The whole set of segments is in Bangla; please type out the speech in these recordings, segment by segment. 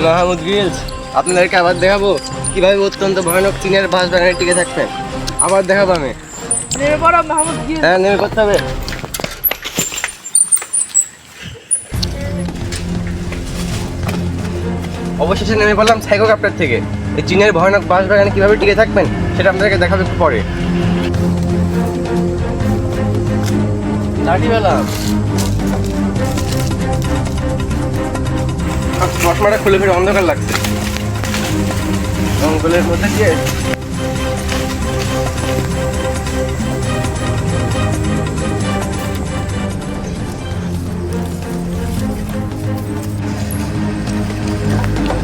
মাহমুদ গ্রিলস, আপনাদেরকে আবার দেখাবো কিভাবে অত্যন্ত ভয়ানক চীনের বাস বাগানে টিকে থাকবেন। আবার দেখাবো আমি। নেমে পড়ো মাহমুদ গ্রিলস। হ্যাঁ, নেমে করতে হবে। অবশেষে নেমে পড়লাম সাইকোক্যাপ্টার থেকে। এই চীনের ভয়ানক বাস বাগানে কিভাবে টিকে থাকবেন সেটা আপনাদেরকে দেখাবো একটু পরে। লাঠি পেলাম, চশমাটা খুলে ফেলে অন্ধকার লাগছে। জঙ্গলের মধ্যে গিয়ে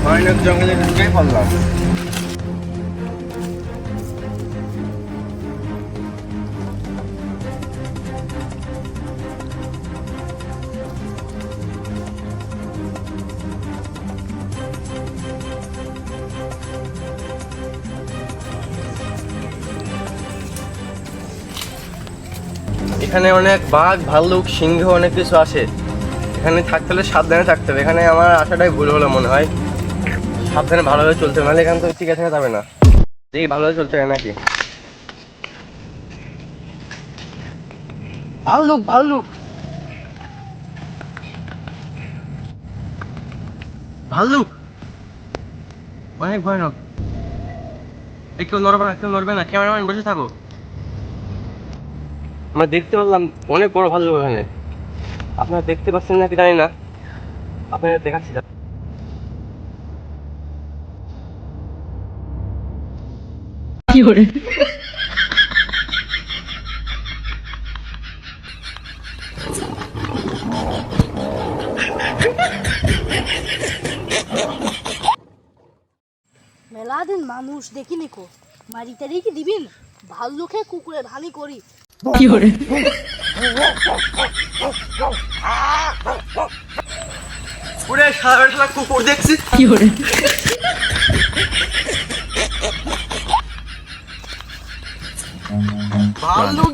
ভয়ানক জঙ্গলে ঢুকে পড়লাম। এখানে অনেক বাঘ, ভাল্লুক, সিংহ অনেক কিছু আসে। এখানে থাকতে হলে সাবধানে থাকতে হবে। এখানে আমার আসাটাই ভুল হলো মনে হয়। সাবধানে ভালোভাবে চলতে হবে, নাহলে এখানে তো টিকে থাকা যাবে না। দেখি ভালোভাবে চলতে হয় নাকি। ভাল্লুক, ভাল্লুক, ভাল্লুক অনেক ভয়ানক। কেউ নড়বে না, কেউ নড়বে না। ক্যামেরাম্যান বসে থাকো। আমরা দেখতে পারলাম অনেক বড় ভাল্লুক এখানে। আপনারা দেখতে পাচ্ছেন নাকি জানি না, আপনারা দেখাচ্ছি। কি করে? মেলাদিন মানুষ দেখিনি কো, বাড়িতে রেখে দিবেন। ভাল্লুকে কুকুরে ভানি করি। কি করে? পুরে সারা কুকুর দেখছি। কি করে? ভাল্লুক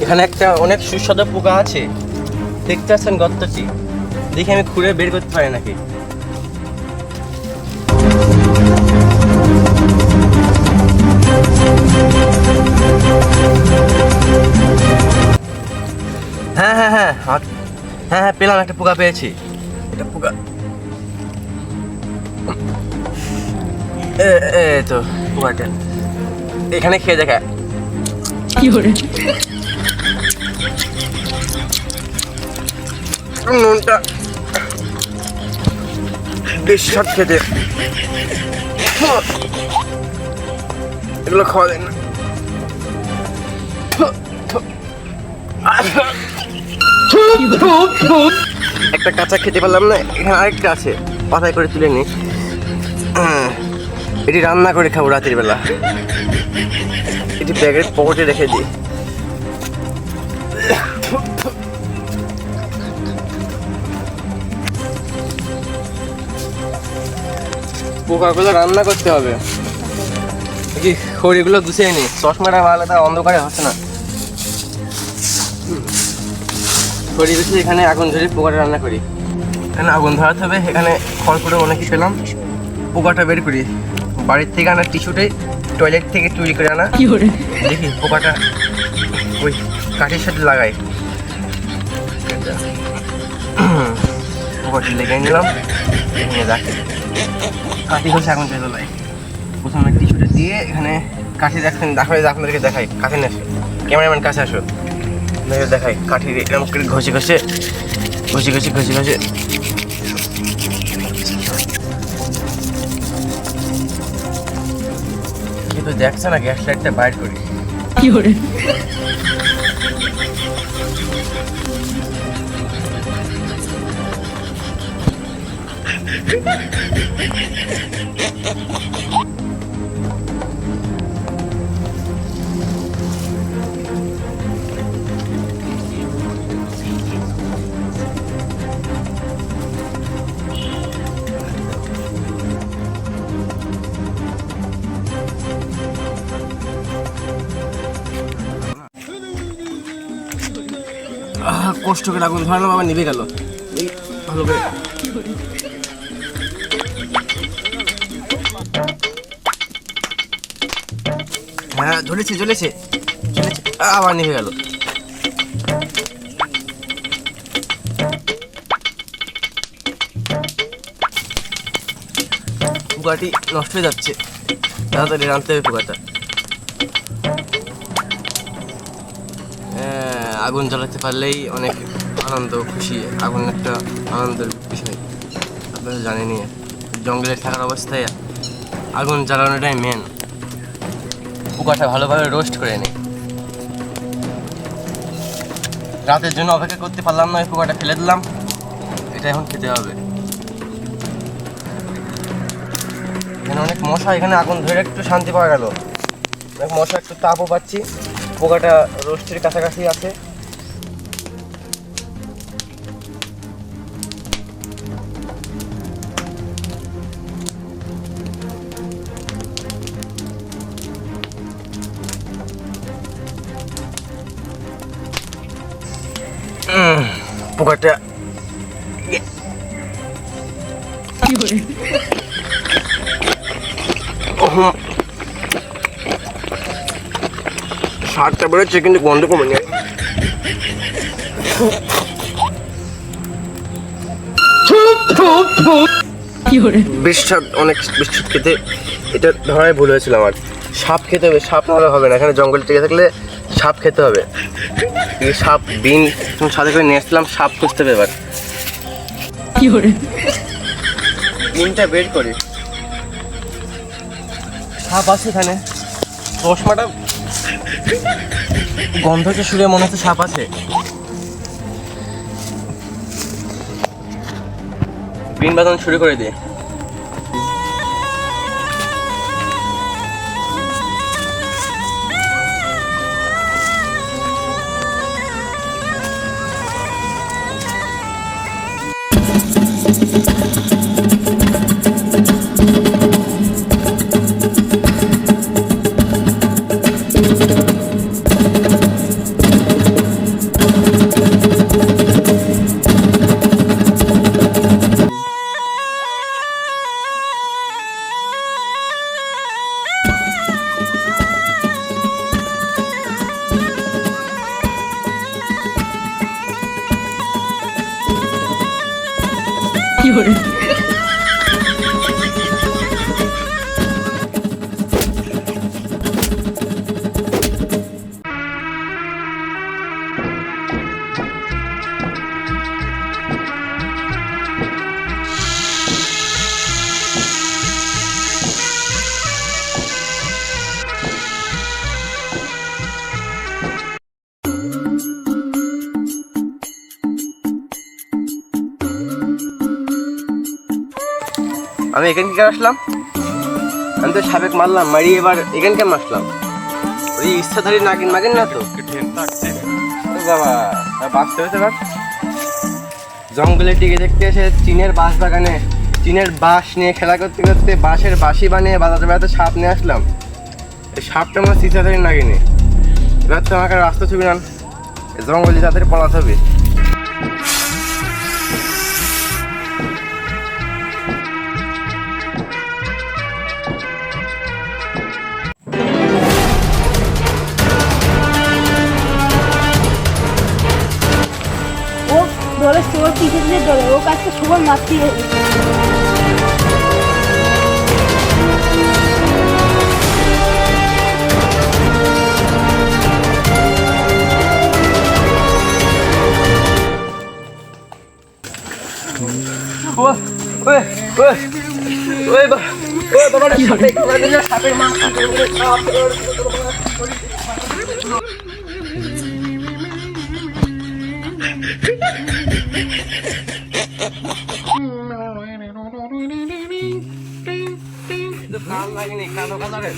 এখানে একটা অনেক সুস্বাদু পোকা আছে, দেখতে পাচ্ছেন গর্তটি। দেখি আমি খুঁড়ে বের করতে পারি নাকি। হ্যাঁ হ্যাঁ হ্যাঁ হ্যাঁ হ্যাঁ, পেলাম, একটা পোকা পেয়েছি। এটা পোকা, তো পোকাটা এখানে খেয়ে দেখা। কি করে? নুনটা বেশ স্বাদ খেতে। এগুলো খাওয়া যায় না। একটা কাঁচা খেতে পারলাম না। এখানে আরেকটা আছে, পাতায় করে তুলে নি। এটি রান্না করে খাবো রাতের বেলা। এটি ব্যাগের পকেটে রেখে দিই। পোকাগুলো রান্না করতে হবে। কি খড়িগুলো গুছিয়ে নি, চশমাটা ভালো, তা অন্ধকারে হচ্ছে না। খড়ি গুছিয়ে এখানে আগুন ধরে পোকাটা রান্না করি। এখানে আগুন ধরাতে হবে। এখানে খড়কুটো অনেক কিছু পেলাম, পোকাটা বের করি। বাড়ির থেকে আনা টিস্যুটে, টয়লেট থেকে চুরি করে আনা। কি করে? দেখি পোকাটা ওই কাঠির সাথে লাগাই। পোকাটা লেগে নিলাম, নিয়ে রাখি। কাঠি হচ্ছে আগুন ধরে তোলাই। প্রথমে টিস্যুটা দিয়ে এখানে কাঠি রাখছেন, দেখাই আপনাদেরকে দেখাই। কাছে নিয়ে আসো, ক্যামেরাম্যান কাছে আসো, দেখাই। কাঠি এরকম করে ঘষে ঘষে ঘষে ঘষে ঘষে ঘষে কিন্তু দেখছে না, গ্যাস লাইটটা বাইর করি। কি করে? কষ্ট করে আগুন ধরালাম, আবার নিভে গেল। এই ভালো করে হ্যাঁ জ্বলেছে জ্বলেছে জ্বলেছে, আবার নিভে গেল। পোকাটি নষ্ট হয়ে যাচ্ছে, তাড়াতাড়ি রাঁধতে হবে পোকাটা। আগুন জ্বালাতে পারলেই অনেক আনন্দ খুশি, আগুন একটা আনন্দের বিষয়। আপনারা জানেনই জঙ্গলে থাকার অবস্থায় আগুন জ্বালানোটাই মেন। পোকাটা ভালোভাবে রোস্ট করে নিই। রাতের জন্য অপেক্ষা করতে পারলাম না, ওই পোকাটা ফেলে দিলাম, এটা এখন খেতে হবে। এখানে অনেক মশা, এখানে আগুন ধরে একটু শান্তি পাওয়া গেল। অনেক মশা, একটু তাপও পাচ্ছি, পোকাটা রোস্টের কাছাকাছি আছে। পোকাটা স্বাদটা বেরোচ্ছে কিন্তু গন্ধ কমেনি। বিস্বাদ, অনেক বিস্বাদ খেতে। এটা ধরাই ভুল হয়েছিল আমার। সাপ খেতে হবে, সাপ নাহলে হবে না। এখানে জঙ্গলে টিকে থাকলে সাপ খেতে হবে। এই সাপ বিন সাথে করে নিয়ে আসলাম, সাপ খুঁজতে হবে এবার। বিনটা বের করি, সাপ আছে এখানে। চশমাটা গন্ধকে শুনে মনে হচ্ছে সাপ আছে। বিন বাজানো শুরু করে দিয়ে আমি এখান থেকে আসলাম। আমি তো সাবেক মারলাম, মারি এবার এখানকে আসলাম। ওই ইচ্ছাধারী নাগিন মাগিন না তো বাবা, বাঁচতে হয়েছে। এবার জঙ্গলে টিকে দেখতে এসে চীনের বাঁশ বাগানে চীনের বাঁশ নিয়ে খেলা করতে করতে বাঁশের বাঁশি বানিয়ে বাজাতে বেড়াতে সাপ নিয়ে আসলাম। এই সাপটা আমার ইচ্ছাধারী নাগিনি। এবার তো আমাকে রাস্তা ছবি নান, জঙ্গলে তাদের পলাতে হবে। দলের চোর পিছিয়ে দিলে দলে ও কাজটা সবার মারতেই হবে। সাপের মাংস কান লাগেনি, কান ওখানে